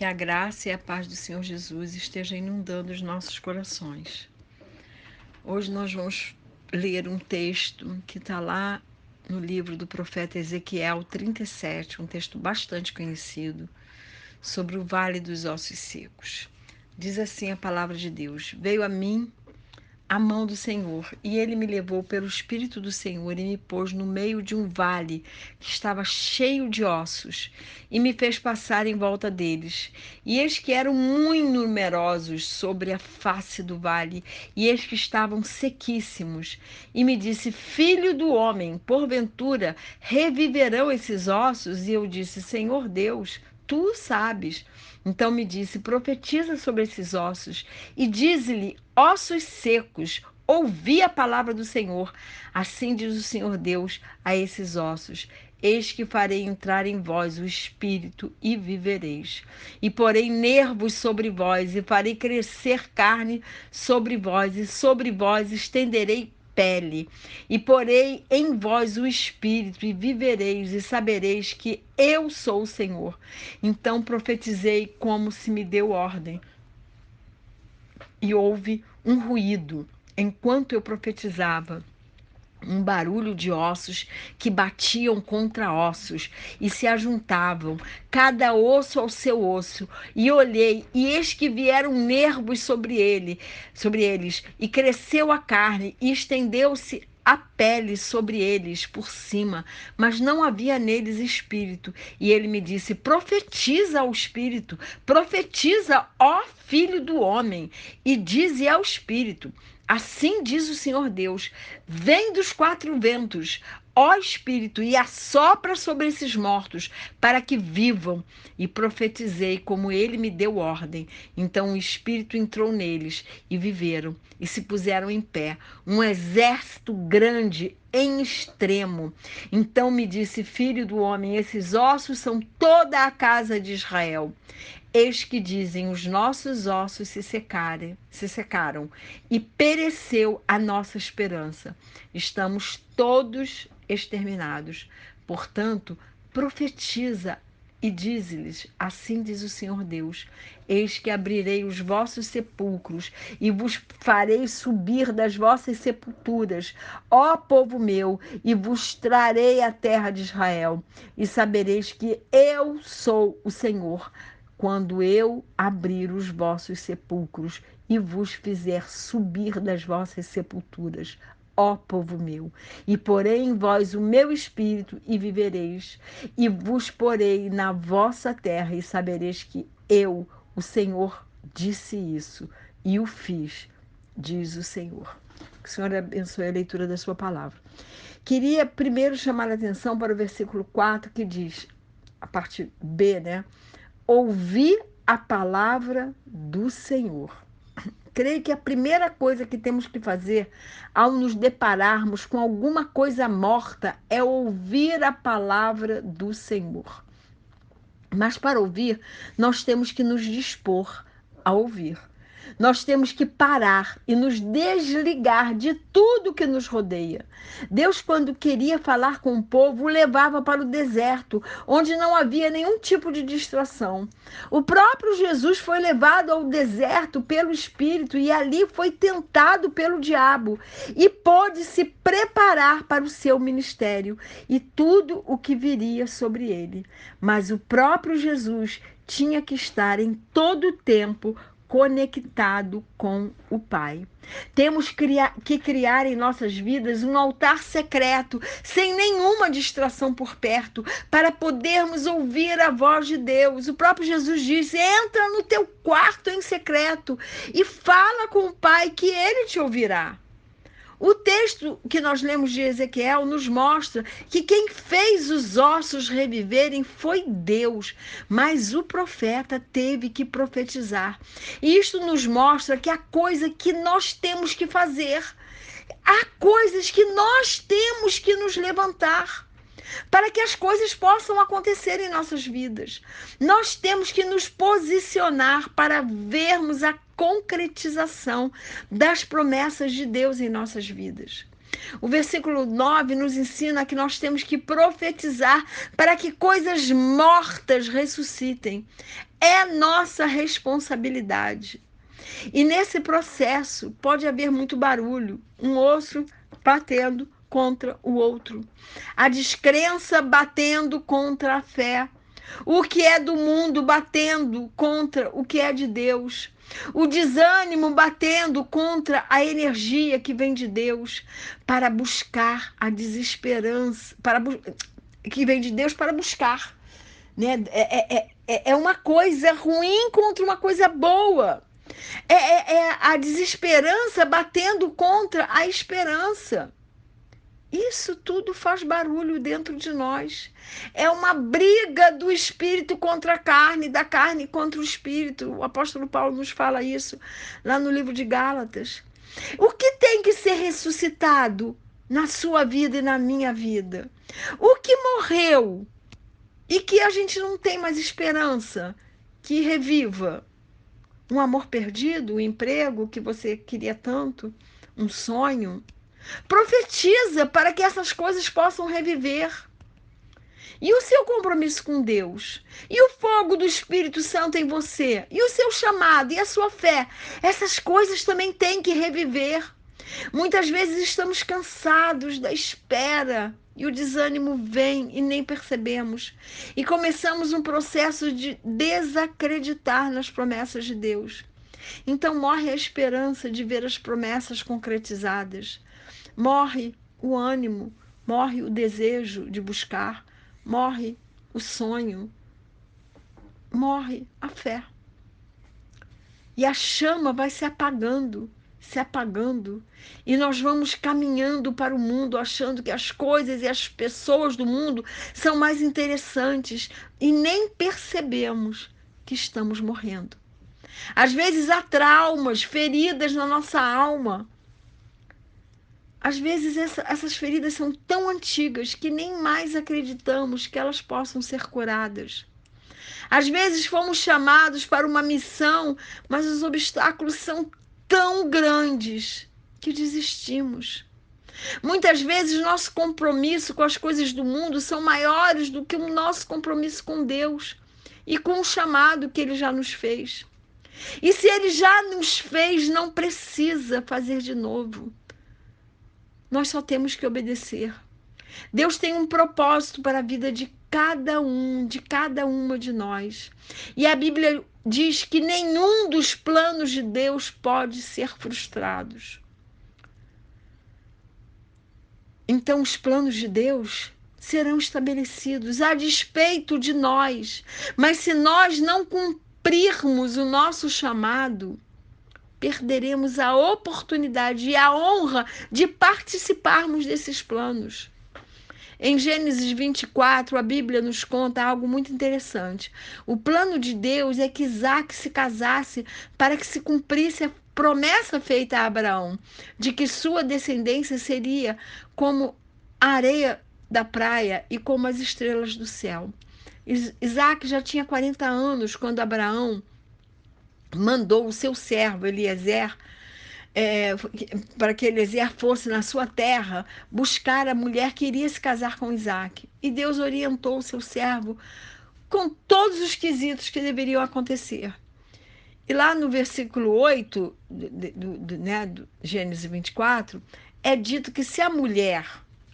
Que a graça e a paz do Senhor Jesus estejam inundando os nossos corações. Hoje nós vamos ler um texto que está lá no livro do profeta Ezequiel 37, um texto bastante conhecido, sobre o Vale dos Ossos Secos. Diz assim a palavra de Deus: Veio a mim a mão do Senhor, e ele me levou pelo Espírito do Senhor e me pôs no meio de um vale que estava cheio de ossos, e me fez passar em volta deles. E eis que eram muito numerosos sobre a face do vale, e eis que estavam sequíssimos. E me disse: Filho do homem, porventura reviverão esses ossos? E eu disse: Senhor Deus, tu sabes. Então me disse: profetiza sobre esses ossos e dize-lhe: ossos secos, ouvi a palavra do Senhor. Assim diz o Senhor Deus a esses ossos: eis que farei entrar em vós o espírito e vivereis. E porei nervos sobre vós e farei crescer carne sobre vós, e sobre vós estenderei pele, e porei em vós o espírito, e vivereis, e sabereis que eu sou o Senhor. Então profetizei como se me deu ordem, e houve um ruído enquanto eu profetizava, um barulho de ossos que batiam contra ossos e se ajuntavam, cada osso ao seu osso. E olhei, e eis que vieram nervos sobre eles, e cresceu a carne, e estendeu-se a pele sobre eles por cima, mas não havia neles espírito. E ele me disse: profetiza ao espírito, profetiza, ó filho do homem, e dize ao espírito: assim diz o Senhor Deus: vem dos quatro ventos, ó Espírito, e assopra sobre esses mortos, para que vivam. E profetizei como ele me deu ordem. Então o Espírito entrou neles, e viveram, e se puseram em pé, um exército grande em extremo. Então me disse: filho do homem, esses ossos são toda a casa de Israel. Eis que dizem: os nossos ossos se secaram, e pereceu a nossa esperança. Estamos todos exterminados. Portanto, profetiza e dize-lhes: assim diz o Senhor Deus: eis que abrirei os vossos sepulcros e vos farei subir das vossas sepulturas, ó povo meu, e vos trarei a terra de Israel, e sabereis que eu sou o Senhor, quando eu abrir os vossos sepulcros e vos fizer subir das vossas sepulturas, ó povo meu, e porei em vós o meu espírito e vivereis, e vos porei na vossa terra, e sabereis que eu, o Senhor, disse isso e o fiz, diz o Senhor. Que o Senhor abençoe a leitura da sua palavra. Queria primeiro chamar a atenção para o versículo 4, que diz, a parte B, né? Ouvir a palavra do Senhor. Creio que a primeira coisa que temos que fazer ao nos depararmos com alguma coisa morta é ouvir a palavra do Senhor. Mas para ouvir, nós temos que nos dispor a ouvir. Nós temos que parar e nos desligar de tudo que nos rodeia. Deus, quando queria falar com o povo, o levava para o deserto, onde não havia nenhum tipo de distração. O próprio Jesus foi levado ao deserto pelo Espírito e ali foi tentado pelo diabo e pôde se preparar para o seu ministério e tudo o que viria sobre ele. Mas o próprio Jesus tinha que estar em todo o tempo conectado com o Pai. Temos que criar em nossas vidas um altar secreto, sem nenhuma distração por perto, para podermos ouvir a voz de Deus. O próprio Jesus diz: entra no teu quarto em secreto e fala com o Pai, que ele te ouvirá. O texto que nós lemos de Ezequiel nos mostra que quem fez os ossos reviverem foi Deus, mas o profeta teve que profetizar. E isto nos mostra que há coisa que nós temos que fazer, há coisas que nós temos que nos levantar para que as coisas possam acontecer em nossas vidas. Nós temos que nos posicionar para vermos a concretização das promessas de Deus em nossas vidas. O versículo 9 nos ensina que nós temos que profetizar para que coisas mortas ressuscitem. É nossa responsabilidade. E nesse processo pode haver muito barulho, um osso batendo contra o outro, a descrença batendo contra a fé, o que é do mundo batendo contra o que é de Deus, o desânimo batendo contra a energia que vem de Deus, para buscar a desesperança, que vem de Deus para buscar. Né? É uma coisa ruim contra uma coisa boa. É a desesperança batendo contra a esperança. Isso tudo faz barulho dentro de nós. É uma briga do espírito contra a carne, da carne contra o espírito. O apóstolo Paulo nos fala isso lá no livro de Gálatas. O que tem que ser ressuscitado na sua vida e na minha vida? O que morreu e que a gente não tem mais esperança que reviva? Um amor perdido, um emprego que você queria tanto, um sonho. Profetiza para que essas coisas possam reviver. E o seu compromisso com Deus? E o fogo do Espírito Santo em você? E o seu chamado? E a sua fé? Essas coisas também têm que reviver. Muitas vezes estamos cansados da espera e o desânimo vem e nem percebemos. E começamos um processo de desacreditar nas promessas de Deus. Então morre a esperança de ver as promessas concretizadas. Morre o ânimo, morre o desejo de buscar, morre o sonho, morre a fé. E a chama vai se apagando, e nós vamos caminhando para o mundo achando que as coisas e as pessoas do mundo são mais interessantes e nem percebemos que estamos morrendo. Às vezes há traumas, feridas na nossa alma. Às vezes essas feridas são tão antigas que nem mais acreditamos que elas possam ser curadas. Às vezes fomos chamados para uma missão, mas os obstáculos são tão grandes que desistimos. Muitas vezes nosso compromisso com as coisas do mundo são maiores do que o nosso compromisso com Deus e com o chamado que Ele já nos fez. E se Ele já nos fez, não precisa fazer de novo. Nós só temos que obedecer. Deus tem um propósito para a vida de cada um, de cada uma de nós. E a Bíblia diz que nenhum dos planos de Deus pode ser frustrado. Então, os planos de Deus serão estabelecidos a despeito de nós. Mas se nós não cumprirmos o nosso chamado, perderemos a oportunidade e a honra de participarmos desses planos. Em Gênesis 24, a Bíblia nos conta algo muito interessante. O plano de Deus é que Isaac se casasse para que se cumprisse a promessa feita a Abraão, de que sua descendência seria como a areia da praia e como as estrelas do céu. Isaac já tinha 40 anos quando Abraão mandou o seu servo Eliezer para que Eliezer fosse na sua terra buscar a mulher que iria se casar com Isaac. E Deus orientou o seu servo com todos os quesitos que deveriam acontecer. E lá no versículo 8 do Gênesis 24, é dito que se a mulher,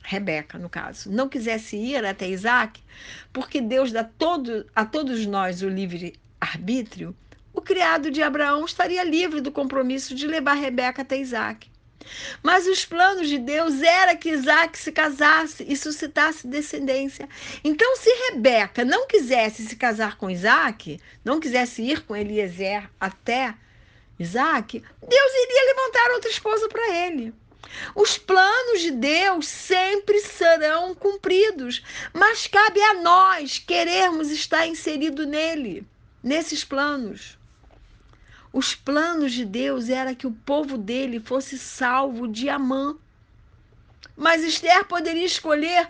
Rebeca no caso, não quisesse ir até Isaac, porque Deus dá a todos nós o livre-arbítrio, o criado de Abraão estaria livre do compromisso de levar Rebeca até Isaac. Mas os planos de Deus era que Isaac se casasse e suscitasse descendência. Então, se Rebeca não quisesse se casar com Isaac, não quisesse ir com Eliezer até Isaac, Deus iria levantar outra esposa para ele. Os planos de Deus sempre serão cumpridos, mas cabe a nós querermos estar inserido nesses planos. Os planos de Deus era que o povo dele fosse salvo de Amã. Mas Esther poderia escolher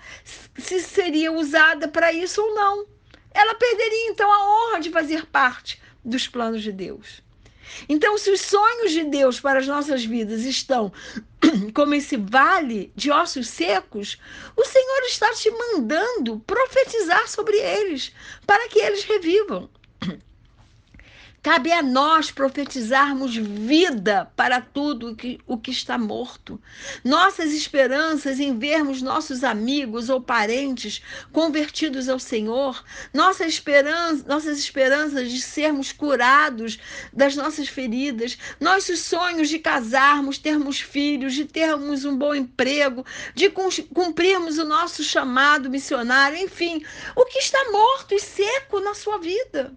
se seria usada para isso ou não. Ela perderia então a honra de fazer parte dos planos de Deus. Então, se os sonhos de Deus para as nossas vidas estão como esse vale de ossos secos, o Senhor está te mandando profetizar sobre eles, para que eles revivam. Cabe a nós profetizarmos vida para tudo o que está morto. Nossas esperanças em vermos nossos amigos ou parentes convertidos ao Senhor, nossas esperanças de sermos curados das nossas feridas, nossos sonhos de casarmos, termos filhos, de termos um bom emprego, de cumprirmos o nosso chamado missionário, enfim, o que está morto e seco na sua vida.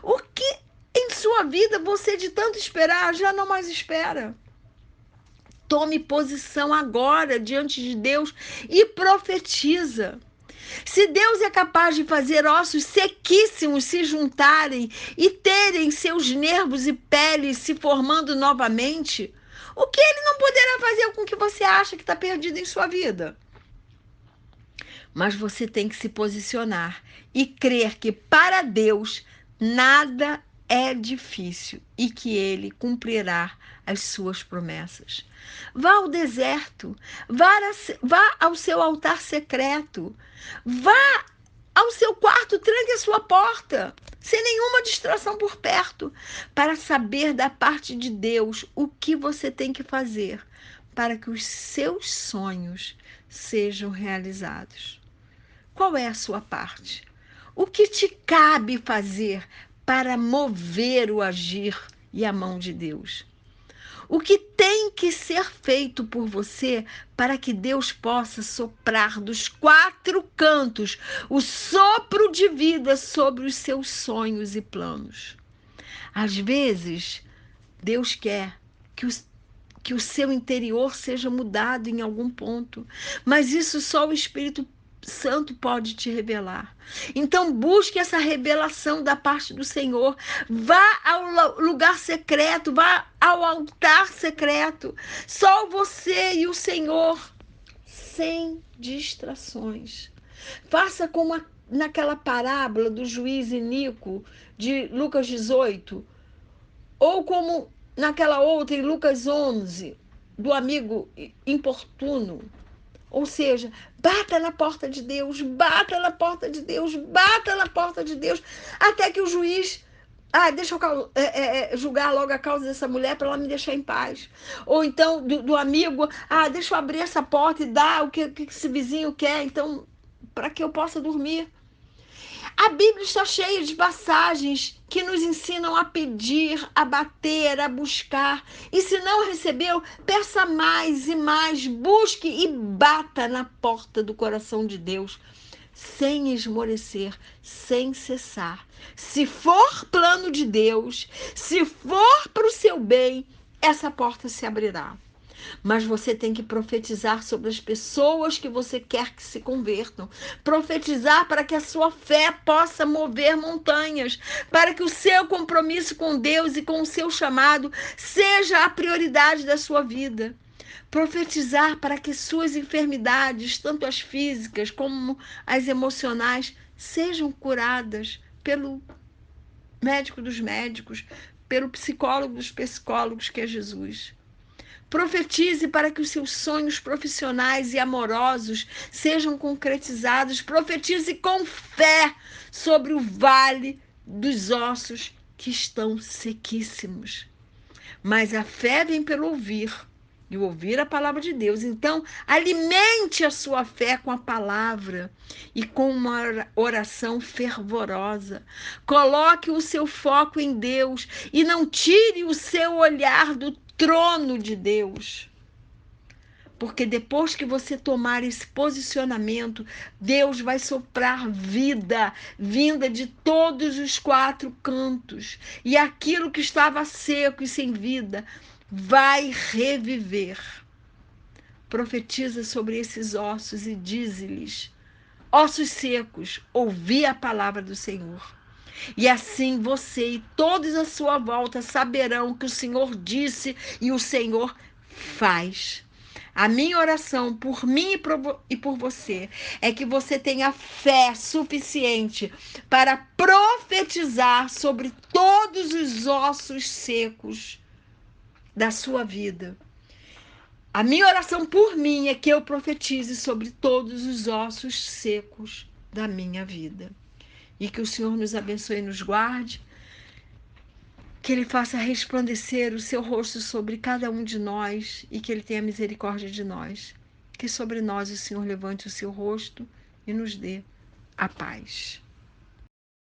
O que em sua vida você de tanto esperar já não mais espera. Tome posição agora diante de Deus e profetiza. Se Deus é capaz de fazer ossos sequíssimos se juntarem e terem seus nervos e peles se formando novamente, o que Ele não poderá fazer com o que você acha que está perdido em sua vida? Mas você tem que se posicionar e crer que para Deus nada é difícil e que Ele cumprirá as suas promessas. Vá ao deserto, vá ao seu altar secreto, vá ao seu quarto, tranque a sua porta, sem nenhuma distração por perto, para saber da parte de Deus o que você tem que fazer para que os seus sonhos sejam realizados. Qual é a sua parte? O que te cabe fazer para mover o agir e a mão de Deus? O que tem que ser feito por você para que Deus possa soprar dos 4 cantos o sopro de vida sobre os seus sonhos e planos? Às vezes, Deus quer que o seu interior seja mudado em algum ponto, mas isso só o Espírito Santo pode te revelar. Então busque essa revelação da parte do Senhor. Vá ao lugar secreto, vá ao altar secreto. Só você e o Senhor, sem distrações. Faça como naquela parábola do juiz iníquo de Lucas 18, ou como naquela outra em Lucas 11, do amigo importuno. Ou seja, bata na porta de Deus, bata na porta de Deus, bata na porta de Deus, até que o juiz, deixa eu julgar logo a causa dessa mulher para ela me deixar em paz. Ou então do amigo, deixa eu abrir essa porta e dar o que esse vizinho quer, então, para que eu possa dormir. A Bíblia está cheia de passagens que nos ensinam a pedir, a bater, a buscar. E se não recebeu, peça mais e mais, busque e bata na porta do coração de Deus, sem esmorecer, sem cessar. Se for plano de Deus, se for para o seu bem, essa porta se abrirá. Mas você tem que profetizar sobre as pessoas que você quer que se convertam. Profetizar para que a sua fé possa mover montanhas, para que o seu compromisso com Deus e com o seu chamado seja a prioridade da sua vida. Profetizar para que suas enfermidades, tanto as físicas como as emocionais, sejam curadas pelo médico dos médicos, pelo psicólogo dos psicólogos, que é Jesus. Profetize para que os seus sonhos profissionais e amorosos sejam concretizados. Profetize com fé sobre o vale dos ossos que estão sequíssimos. Mas a fé vem pelo ouvir, e ouvir a palavra de Deus. Então, alimente a sua fé com a palavra e com uma oração fervorosa. Coloque o seu foco em Deus e não tire o seu olhar do trono de Deus. Porque depois que você tomar esse posicionamento, Deus vai soprar vida, vinda de todos os 4 cantos. E aquilo que estava seco e sem vida vai reviver. Profetiza sobre esses ossos e dize-lhes: ossos secos, ouvi a palavra do Senhor. E assim você e todos à sua volta saberão que o Senhor disse e o Senhor faz. A minha oração por mim e por você é que você tenha fé suficiente para profetizar sobre todos os ossos secos da sua vida. A minha oração por mim é que eu profetize sobre todos os ossos secos da minha vida. E que o Senhor nos abençoe e nos guarde, que Ele faça resplandecer o seu rosto sobre cada um de nós e que Ele tenha misericórdia de nós. Que sobre nós o Senhor levante o seu rosto e nos dê a paz.